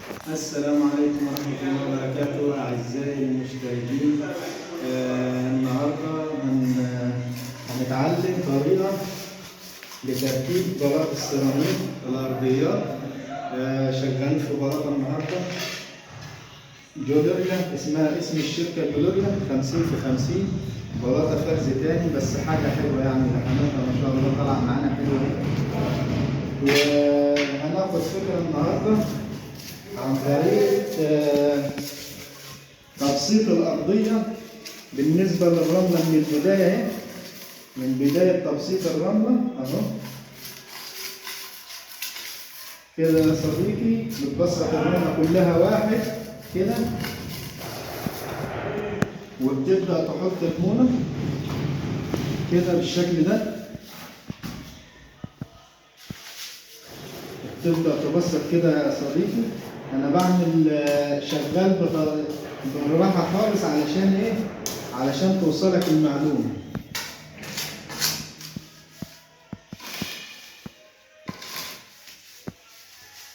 السلام عليكم ورحمة الله وبركاته أعزائي المشتركين. النهاردة هنتعلم طريقة لتركيب بلاط السيراميك الأرضيات. شغالين في بلاطة النهاردة جولوريا، اسم الشركة جولوريا 50 في 50. بلاطة فرز تاني بس حاجة حلوة يعني، لحماتها ما شاء الله طالعة معانا حلوة. وهناخد فكرة النهاردة عن طريقة تبسيط الأرضية بالنسبة للرملة من البداية اهي، من بداية تبسيط الرملة اهو كده يا صديقي. بتبسط الرملة كلها واحد كده، وبتبدأ تحط المونة كده بالشكل ده. تبدأ تبسط كده يا صديقي. أنا بعمل شغال بالراحة خالص علشان إيه؟ علشان توصلك المعلومة.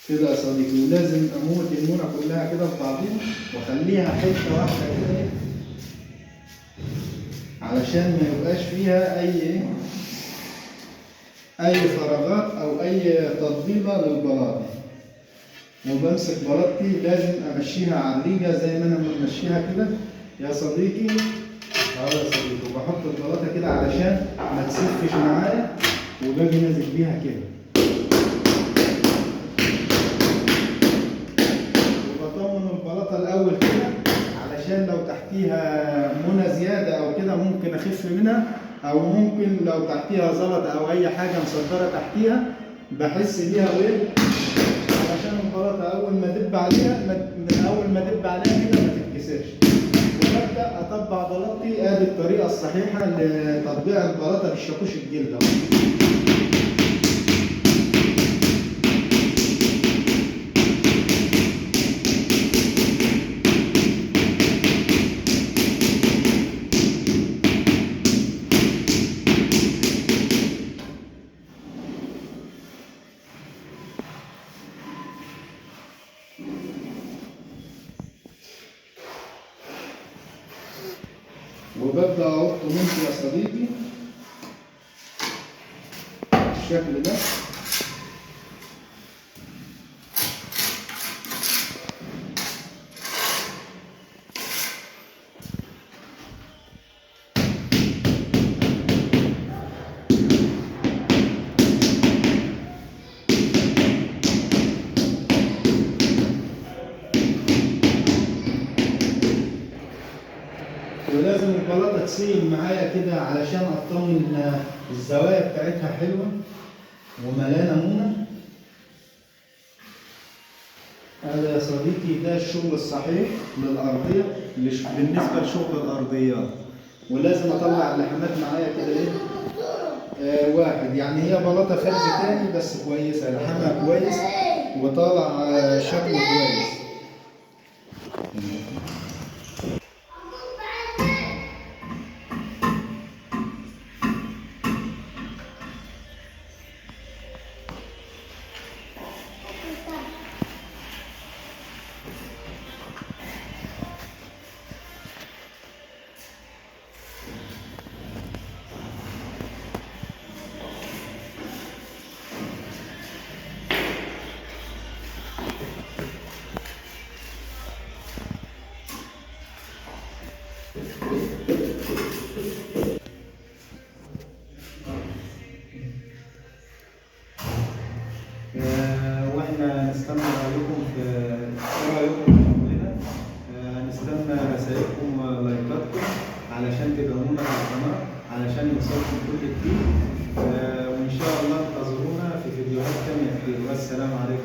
كده يا صديقي، ولازم أموت المونة كلها كده في بعضيها وأخليها حتة واحدة كده علشان ما يبقاش فيها أي فراغات أو أي تطبيلة للبلاط. وبمسك بلاطتي لازم امشيها على الريجه زي ما انا بمشيها كده يا صديقي اهو يا صديقي. وبحط البلاطه كده علشان ما تسفش معايا، وباجي نازل بيها كده. وبطمن البلاطه الاول كده علشان لو تحتيها منى زياده او كده ممكن اخف منها، او ممكن لو تحتيها زلط او اي حاجه مصدره تحتيها بحس بيها وايه، عشان البلاطه اول ما ادب عليها كده ما تتكسرش. وببدا اطبق بلاطتي. ادي الطريقه الصحيحه لتطبيق البلاطه بالشاكوش الجلد اهو. وببدأ أحط منتي يا صديقي بالشكل ده. ولازم البلاطة تسيل معايا كده علشان اطمن الزوايا بتاعتها حلوة وملانة مونة. هذا يا صديقي ده الشغل الصحيح للأرضية بالنسبة لشغل الأرضيات. ولازم أطلع اللحمات معايا كده إيه، واحد يعني. هي بلاطة فرز تاني بس كويسة، لحمها كويس وطالع شكله كويس. واحنا نستنى رايكم في شغلنا. هنستنى رسائلكم ولايكاتكم علشان تدعمونا على القناه علشان يوصلكم كل جديد. وان شاء الله انتظرونا في فيديوهات تانية كتير. والسلام عليكم.